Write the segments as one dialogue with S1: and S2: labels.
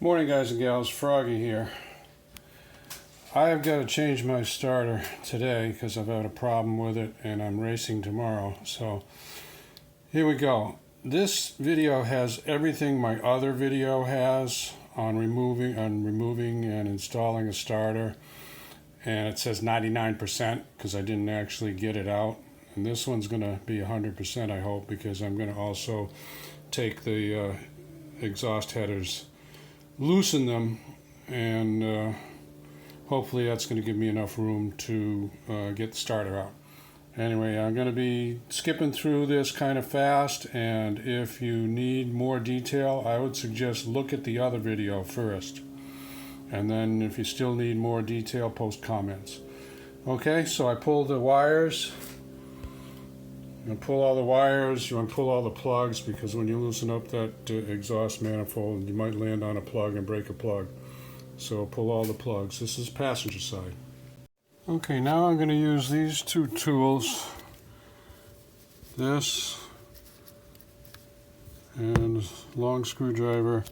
S1: Morning guys and gals, Froggy here. I've got to change my starter today because I've had a problem with it and I'm racing tomorrow. So here we go. This video has everything my other video has on removing and installing a starter, and it says 99% because I didn't actually get it out. And this one's going to be 100%, I hope, because I'm going to also take the exhaust headers, loosen them, and hopefully that's going to give me enough room to get the starter out. Anyway, I'm going to be skipping through this kind of fast, and if you need more detail, I would suggest look at the other video first. And then if you still need more detail, post comments. Okay, so I pulled the wires. You want to pull all the wires, you want to pull all the plugs, because when you loosen up that exhaust manifold, you might land on a plug and break a plug. So pull all the plugs. This is passenger side. Okay, now I'm going to use these two tools. This and long screwdriver.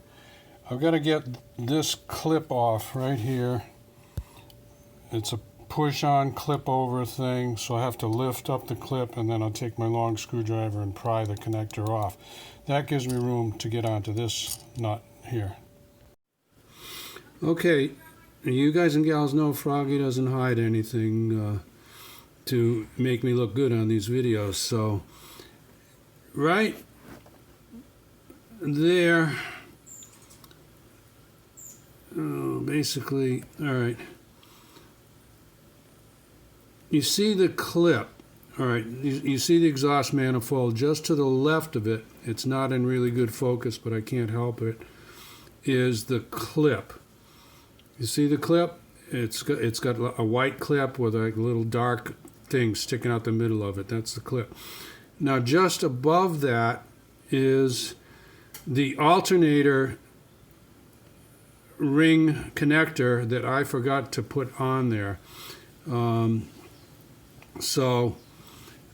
S1: I've got to get this clip off right here. It's a push-on clip-over thing, so I have to lift up the clip, and then I'll take my long screwdriver and pry the connector off. That gives me room to get onto this nut here. Okay, you guys and gals know Froggy doesn't hide anything to make me look good on these videos, so right there, basically, all right. You see the clip, all right, you see the exhaust manifold just to the left of it. It's not in really good focus, but I can't help it, is the clip. You see the clip? It's got a white clip with a little dark thing sticking out the middle of it. That's the clip. Now just above that is the alternator ring connector that I forgot to put on there. So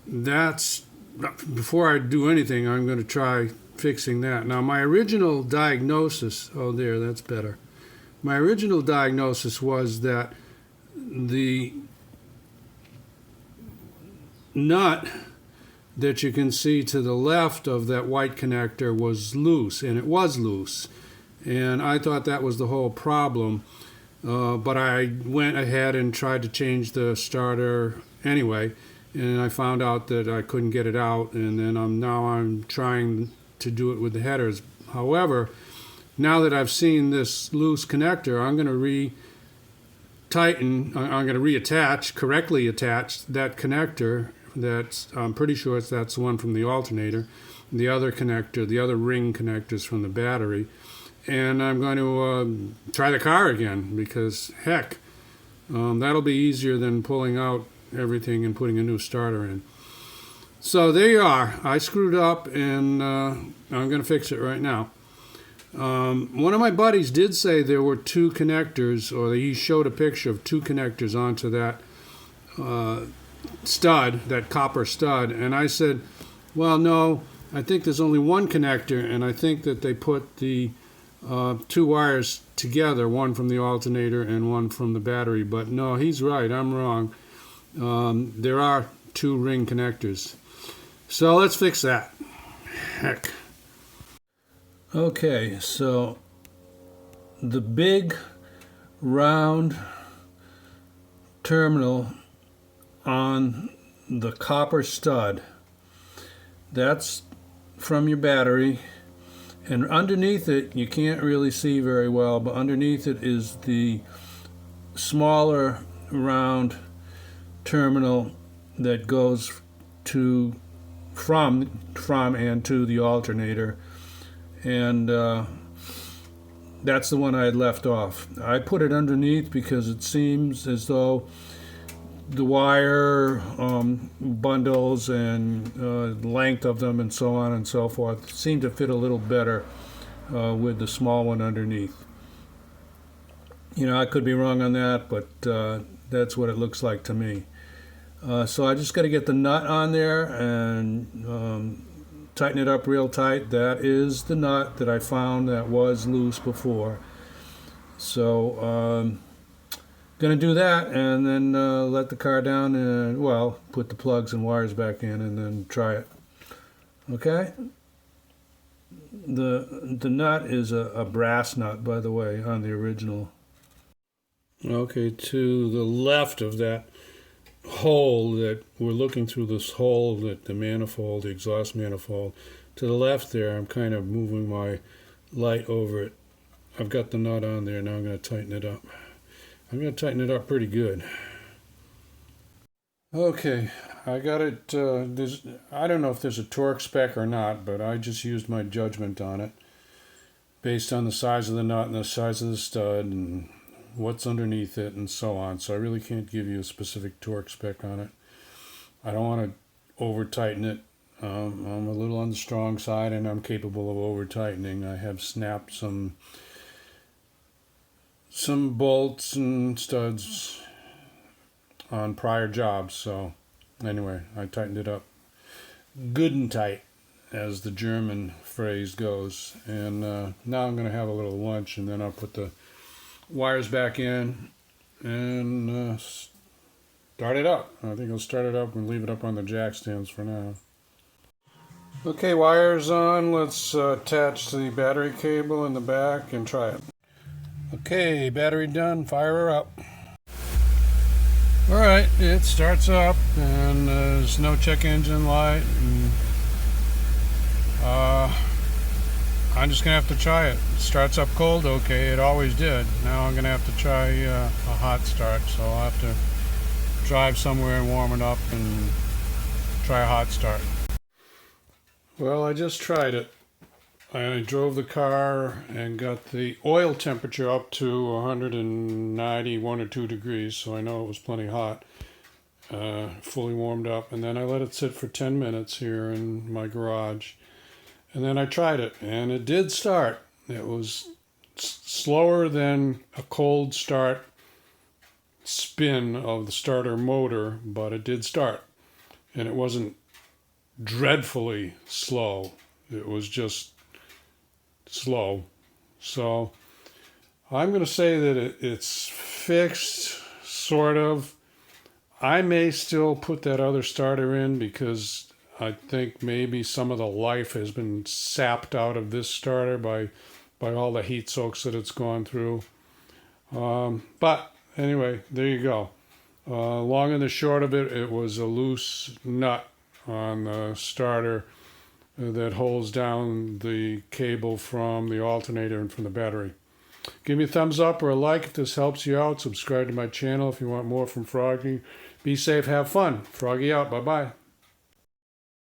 S1: that's, before I do anything, I'm going to try fixing that. Now my original diagnosis, oh there, that's better. My original diagnosis was that the nut that you can see to the left of that white connector was loose, and it was loose. And I thought that was the whole problem, but I went ahead and tried to change the starter anyway, and I found out that I couldn't get it out, and then I'm trying to do it with the headers. However, now that I've seen this loose connector, I'm going to reattach, correctly attach that connector. I'm pretty sure that's the one from the alternator. The other connector, the other ring connectors from the battery. And I'm going to try the car again, because heck, that'll be easier than pulling out everything and putting a new starter in. So there you are. I screwed up, and I'm going to fix it right now. One of my buddies did say there were two connectors, or he showed a picture of two connectors onto that stud, that copper stud, and I said, well, no, I think there's only one connector, and I think that they put the two wires together, one from the alternator and one from the battery. But no, he's right, I'm wrong. There are two ring connectors. So let's fix that. Heck. Okay, so the big round terminal on the copper stud, that's from your battery, and underneath it, you can't really see very well, but underneath it is the smaller round terminal that goes from and to the alternator. And that's the one I had left off. I put it underneath because it seems as though the wire bundles and length of them and so on and so forth seem to fit a little better with the small one underneath. You know, I could be wrong on that, but that's what it looks like to me. So I just got to get the nut on there and tighten it up real tight. That is the nut that I found that was loose before. So gonna do that, and then let the car down, and well, put the plugs and wires back in, and then try it. Okay. The nut is a brass nut, by the way, on the original. Okay, to the left of that hole that we're looking through, this hole that the manifold, the exhaust manifold, to the left there, I'm kind of moving my light over it. I've got the nut on there. Now I'm going to tighten it up. I'm going to tighten it up pretty good. Okay, I got it. I don't know if there's a torque spec or not, but I just used my judgment on it based on the size of the nut and the size of the stud and what's underneath it and so on. So I really can't give you a specific torque spec on it. I don't want to over tighten it. I'm a little on the strong side, and I'm capable of over tightening. I have snapped some bolts and studs on prior jobs. So anyway, I tightened it up good and tight, as the German phrase goes. And now I'm going to have a little lunch, and then I'll put the wires back in and start it up. I think I'll start it up and leave it up on the jack stands for now. Okay, wires on. Let's attach the battery cable in the back and try it. Okay, battery done. Fire her up. Alright, it starts up, and there's no check engine light. And, I'm just going to have to try it. It starts up cold, okay, it always did. Now I'm going to have to try a hot start, so I'll have to drive somewhere and warm it up and try a hot start. Well, I just tried it. I drove the car and got the oil temperature up to 191 or 2 degrees, so I know it was plenty hot. Fully warmed up, and then I let it sit for 10 minutes here in my garage. And then I tried it, and it did start. It was slower than a cold start spin of the starter motor, but it did start. And it wasn't dreadfully slow. It was just slow. So I'm going to say that it's fixed, sort of. I may still put that other starter in because I think maybe some of the life has been sapped out of this starter by all the heat soaks that it's gone through. But anyway, there you go. Long and the short of it, it was a loose nut on the starter that holds down the cable from the alternator and from the battery. Give me a thumbs up or a like if this helps you out. Subscribe to my channel if you want more from Froggy. Be safe, have fun. Froggy out. Bye-bye.